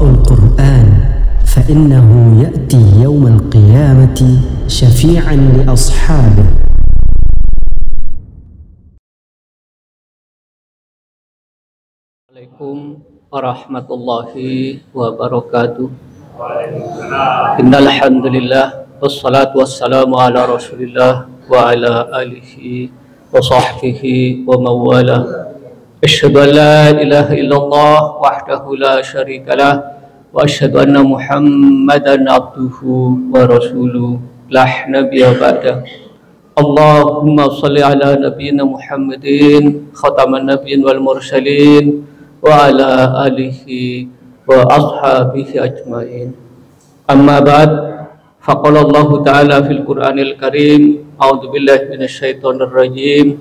القرآن فإنه يأتي يوم القيامة شفيعا لأصحابه. Assalamualaikum warahmatullahi wabarakatuh. Innal hamdalillah wassalatu wassalamu ala Rasulillah wa ala alihi wa sahbihi wa mawala. Asyhadu an la ilaha illallah wahdahu la syarikalah wa asyhadu anna Muhammadan abduhu wa rasuluh la nabiyya ba'da. Allahumma shalli ala nabiyyina Muhammadin khataman nabiyyin wal mursalin wa ala alihi wa ashabihi ajmain. Amma ba'd, faqala Allah ta'ala fil Qur'anil Karim, a'udzu billahi minasyaitonir rajim,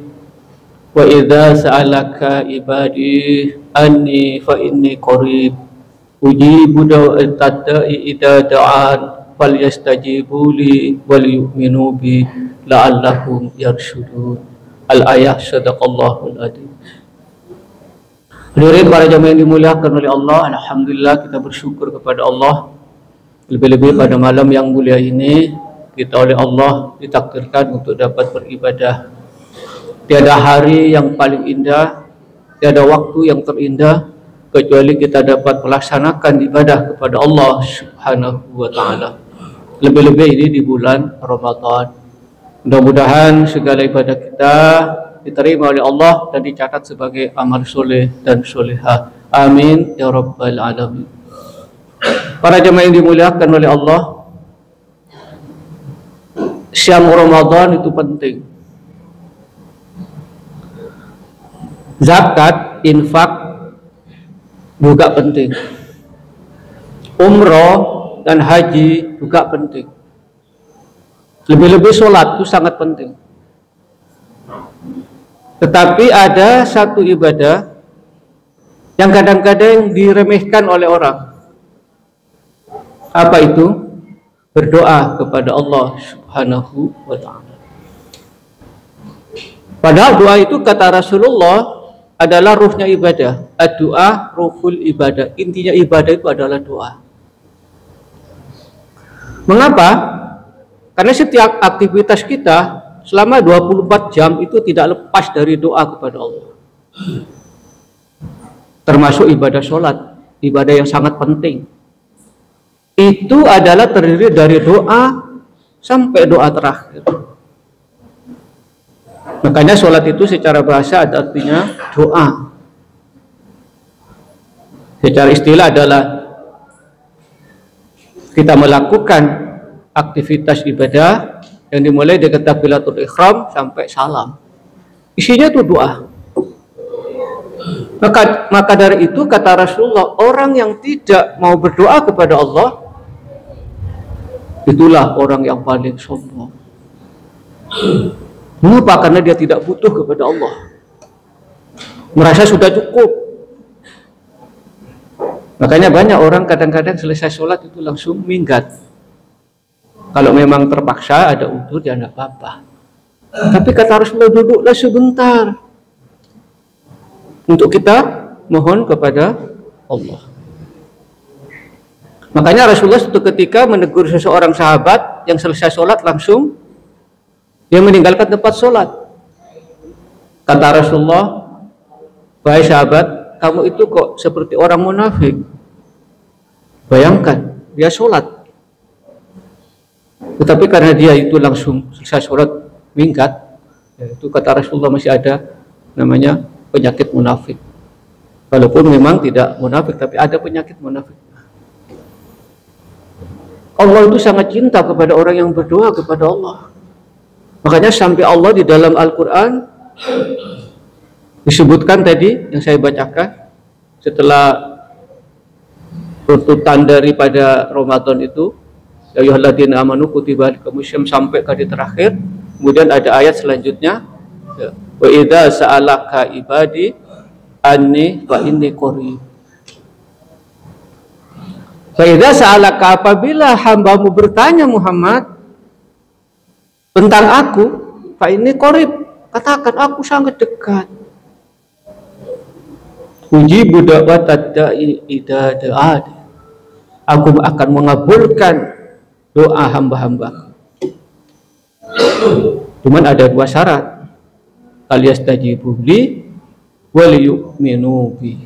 wa idza sa'alaka ibadi anni fa inni qarib ujibu da'watad da'i idza da'an falyastajibu li wal yu'minu bi la'allahum yarshudun. Al-ayah. Sadaqallahul adzim. Hadirin para jamaah yang dimuliakan oleh Allah, alhamdulillah kita bersyukur kepada Allah. Lebih-lebih pada malam yang mulia ini kita oleh Allah ditakdirkan untuk dapat beribadah. Tiada hari yang paling indah, tiada waktu yang terindah kecuali kita dapat melaksanakan ibadah kepada Allah Subhanahu wa taala. Lebih-lebih ini di bulan Ramadan. Mudah-mudahan segala ibadah kita diterima oleh Allah dan dicatat sebagai amal soleh dan solehah. Amin ya rabbal alamin. Para jemaah yang dimuliakan oleh Allah, Syam Ramadan itu penting. Zakat, infak juga penting. Umroh dan haji juga penting. Lebih-lebih sholat itu sangat penting. Tetapi ada satu ibadah yang kadang-kadang diremehkan oleh orang. Apa itu? Berdoa kepada Allah Subhanahu wa ta'ala. Padahal doa itu kata Rasulullah adalah ruhnya ibadah. Ad-doa ruhul ibadah. Intinya ibadah itu adalah doa. Mengapa? Karena setiap aktivitas kita selama 24 jam itu tidak lepas dari doa kepada Allah. Termasuk ibadah sholat, ibadah yang sangat penting. Itu adalah terdiri dari doa sampai doa terakhir. Makanya sholat itu secara bahasa ada artinya doa. Secara istilah adalah kita melakukan aktivitas ibadah yang dimulai dari takbiratul ihram sampai salam. Isinya itu doa. Maka dari itu kata Rasulullah, orang yang tidak mau berdoa kepada Allah itulah orang yang paling sombong. Mengapa? Karena dia tidak butuh kepada Allah. Merasa sudah cukup. Makanya banyak orang kadang-kadang selesai sholat itu langsung minggat. Kalau memang terpaksa ada udzur ya tidak apa-apa. Tapi kata Rasulullah, duduklah sebentar untuk kita mohon kepada Allah. Makanya Rasulullah suatu ketika menegur seseorang sahabat yang selesai sholat langsung dia meninggalkan tempat sholat. Kata Rasulullah, wahai sahabat, kamu itu kok seperti orang munafik. Bayangkan, dia sholat, tetapi karena dia itu langsung selesai sholat minggat, itu kata Rasulullah masih ada namanya penyakit munafik. Walaupun memang tidak munafik, tapi ada penyakit munafik. Allah itu sangat cinta kepada orang yang berdoa kepada Allah. Makanya sampai Allah di dalam Al-Quran disebutkan tadi yang saya bacakan setelah tuntutan daripada Ramadan itu, ya ayyuhalladzina amanu kutiba alaikumusiyam sampai kali terakhir. Kemudian ada ayat selanjutnya, wa idza sa'alaka ibadi anni fa inni qarib. Fa idza sa'alaka, apabila hambamu bertanya Muhammad tentang aku, fa inni qarib, katakan aku sangat dekat. Ujibu da'watad da'i idza da'an. Aku akan mengabulkan doa hamba-hamba. Cuman ada 2 syarat. Falyastajibu li wal yu'minu bi.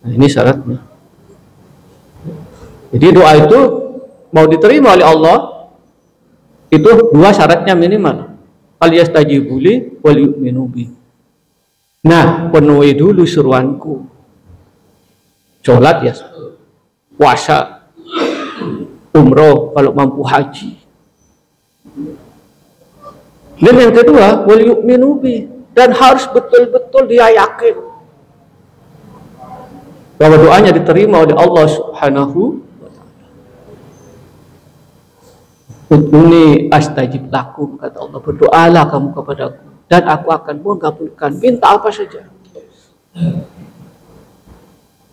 Nah, ini syaratnya. Jadi doa itu mau diterima oleh Allah itu 2 syaratnya minimal. Falyastajibu li wal yu'minu bi. Nah, penuhi dulu seruanku. Sholat ya, puasa, umroh kalau mampu, haji. Dan yang kedua, wal yu'minu bi, dan harus betul-betul dia yakin bahwa doanya diterima oleh Allah Subhanahu wa ta'ala. Ud'uni astajib lakum, kata Allah, berdoalah kamu kepadaku dan aku akan mengabulkan, minta apa saja.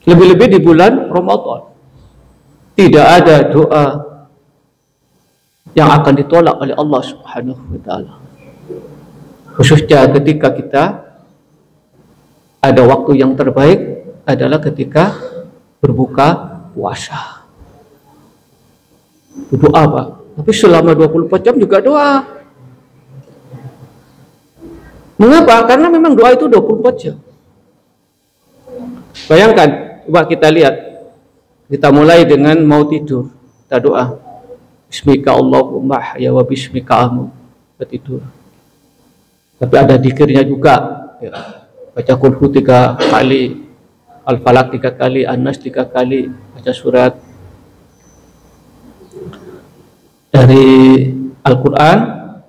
Lebih-lebih di bulan Ramadan tidak ada doa yang akan ditolak oleh Allah Subhanahu wa ta'ala, khususnya ketika kita ada waktu yang terbaik adalah ketika berbuka puasa. Doa Pak, tapi selama 24 jam juga doa. Mengapa? Karena memang doa itu 24 jam. Bayangkan, coba kita lihat, kita mulai dengan mau tidur, kita doa Bismika Allahumma ahya wa bismika amu, kita tidur. Tapi ada zikirnya juga ya. Baca Qul 3 kali, Al-Falaq 3 kali, An-Nas 3 kali, baca surat dari Al-Quran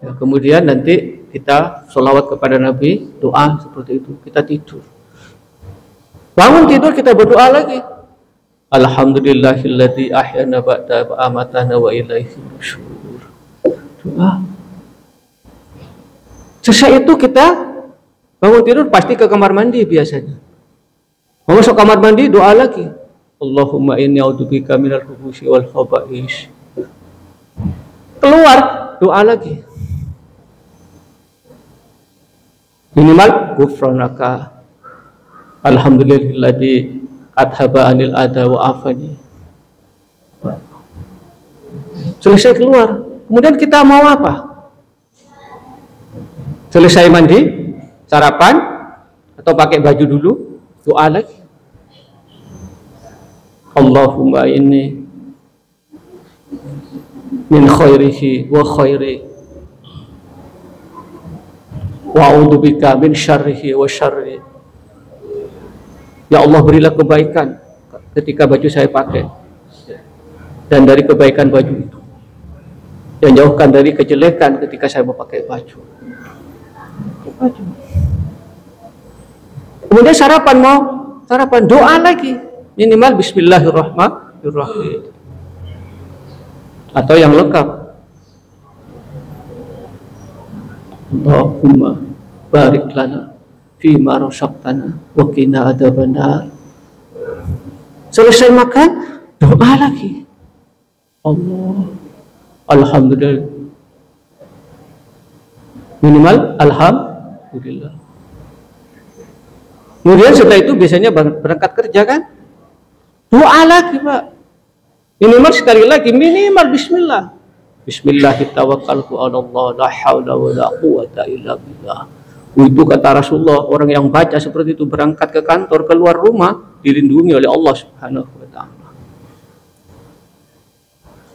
ya. Kemudian nanti kita sholawat kepada Nabi, doa seperti itu, kita tidur. Bangun tidur kita berdoa lagi. Alhamdulillahilladzi ahyana ba'da amatana wa ilaihi nusyur. Doa. Selesai itu kita bangun tidur pasti ke kamar mandi biasanya. Mau masuk kamar mandi doa lagi. Allahumma inni a'udzubika minal khubuthi wal khaba'is. Keluar doa lagi. Minimal ghufranaka alhamdulillahilladzi adhaba anil ada wa afani. Selesai keluar, kemudian kita mau apa? Selesai mandi, sarapan, atau pakai baju dulu, doa lagi. Allahumma inni min khairihi wa khairi wa a'udzubika min syarrihi wa syarri. Ya Allah, berilah kebaikan ketika baju saya pakai dan dari kebaikan baju itu, dan jauhkan dari kejelekan ketika saya memakai baju. Kemudian sarapan, mau sarapan, doa lagi minimal Bismillahirrahmanirrahim atau yang lengkap Allahumma barik lana fima razaqtana wa qina adzabannar. Selesai makan doa lagi. Alhamdulillah. Minimal alhamdulillah. Kemudian setelah itu biasanya berangkat kerja kan? Doa lagi Pak. Minimal sekali lagi, minimal bismillah. Bismillahirrahmanirrahim. Allah la haula wa la quwata illa billah. Itu kata Rasulullah, orang yang baca seperti itu berangkat ke kantor, keluar rumah, dilindungi oleh Allah Subhanahu wa ta'ala.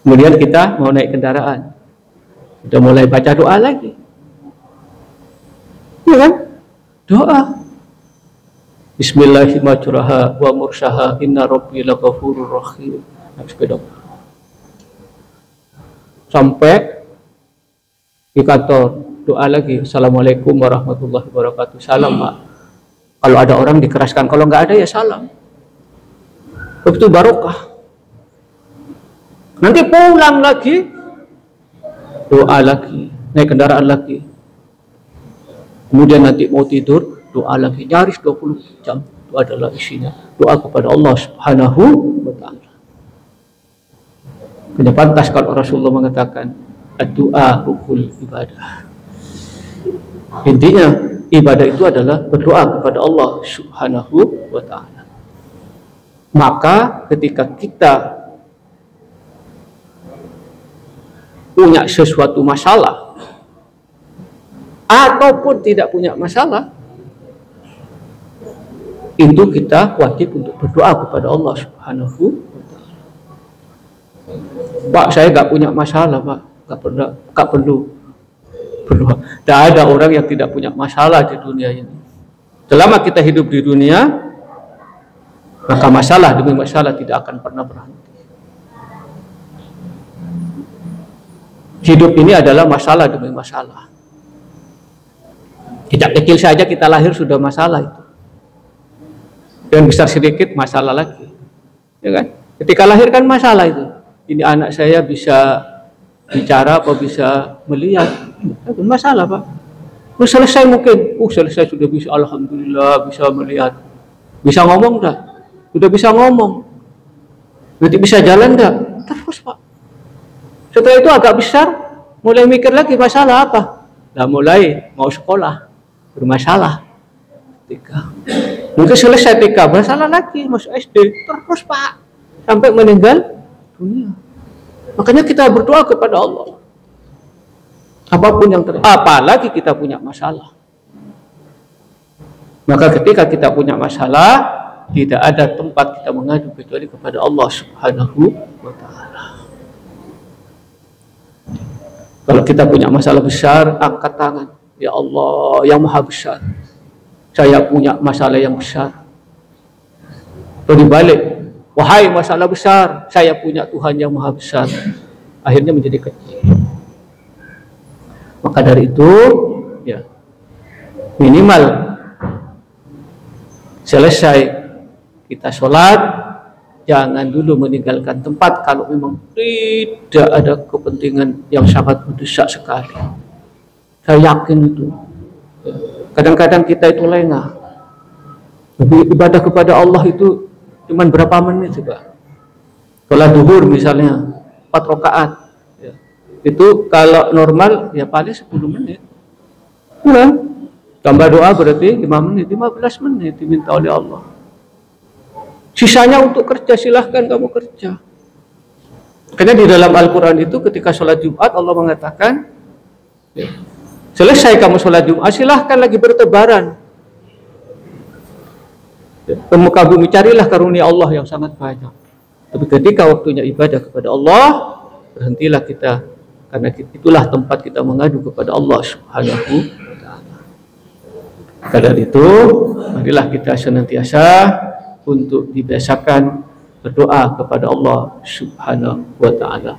Kemudian kita mau naik kendaraan, kita mulai baca doa lagi. Ya kan? Doa. Bismillahirrahmanirrahim wa mursaha inna rabbi laghafurur rahim. Sampai di kantor, doa lagi. Assalamualaikum warahmatullahi wabarakatuh. Salam Pak. Kalau ada orang dikeraskan, kalau nggak ada ya salam. Itu barokah. Nanti pulang lagi, doa lagi, naik kendaraan lagi. Kemudian nanti mau tidur, doa lagi. Nyaris 20 jam itu adalah isinya doa kepada Allah Subhanahu wa ta'ala. Tidak pantas kalau Rasulullah mengatakan ad-du'a rukul ibadah. Intinya ibadah itu adalah berdoa kepada Allah Subhanahu wa ta'ala. Maka ketika kita punya sesuatu masalah ataupun tidak punya masalah, itu kita wajib untuk berdoa kepada Allah Subhanahu wa Ta'ala. Pak, saya nggak punya masalah, Pak, nggak perlu berdoa. Tidak ada orang yang tidak punya masalah di dunia ini. Selama kita hidup di dunia, maka masalah demi masalah tidak akan pernah berhenti. Hidup ini adalah masalah demi masalah. Sejak kecil saja kita lahir sudah masalah itu. Dan besar sedikit masalah lagi. Ya kan? Ketika lahir kan masalah itu. Ini anak saya bisa bicara apa bisa melihat. Itu masalah, Pak. Selesai mungkin. Selesai sudah bisa, alhamdulillah bisa melihat. Bisa ngomong dah. Sudah bisa ngomong. Nanti bisa jalan dah. Terus, Pak. Setelah itu agak besar, mulai mikir lagi masalah apa? Nah, mulai mau sekolah, bermasalah. TK. Mungkin selesai TK, masalah lagi, masuk SD, terus Pak, sampai meninggal dunia. Makanya kita berdoa kepada Allah. Apapun yang terjadi, apalagi kita punya masalah. Maka ketika kita punya masalah, tidak ada tempat kita mengadu kecuali kepada Allah Subhanahu wa Ta'ala. Kalau kita punya masalah besar, angkat tangan. Ya Allah, yang maha besar, saya punya masalah yang besar. Atau dibalik, wahai masalah besar, saya punya Tuhan yang maha besar. Akhirnya menjadi kecil. Maka dari itu, ya, minimal selesai kita sholat, jangan dulu meninggalkan tempat kalau memang tidak ada kepentingan yang sangat mendesak sekali. Saya yakin itu. Kadang-kadang kita itu lengah. Tapi ibadah kepada Allah itu cuma berapa menit juga. Sholat duhur misalnya 4 rakaat, ya. Itu kalau normal ya paling 10 menit. Pulang. Tambah doa berarti 5 menit, 15 menit diminta oleh Allah. Sisanya untuk kerja, silahkan kamu kerja. Karena di dalam Al-Quran itu ketika sholat Jumat Allah mengatakan, ya, selesai kamu sholat Jumat, silahkan lagi bertebaran. Ya, ke muka bumi, carilah karunia Allah yang sangat banyak. Tapi ketika waktunya ibadah kepada Allah, berhentilah kita. Karena itulah tempat kita mengadu kepada Allah Subhanahu wa Ta'ala. Karena itu, marilah kita senantiasa untuk dibiasakan berdoa kepada Allah Subhanahu wa Ta'ala.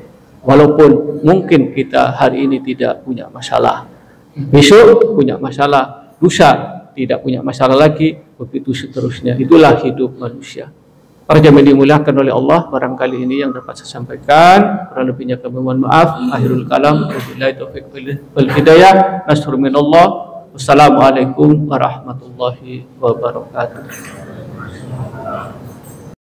Walaupun mungkin kita hari ini tidak punya masalah, besok punya masalah, lusa tidak punya masalah lagi, begitu seterusnya. Itulah hidup manusia. Para jamaah dimuliakan oleh Allah, barangkali ini yang dapat saya sampaikan, kurang lebihnya kami mohon maaf. Akhirul kalam, wabillahi taufiq wal hidayah. Nasrul minallah. Wassalamualaikum warahmatullahi wabarakatuh.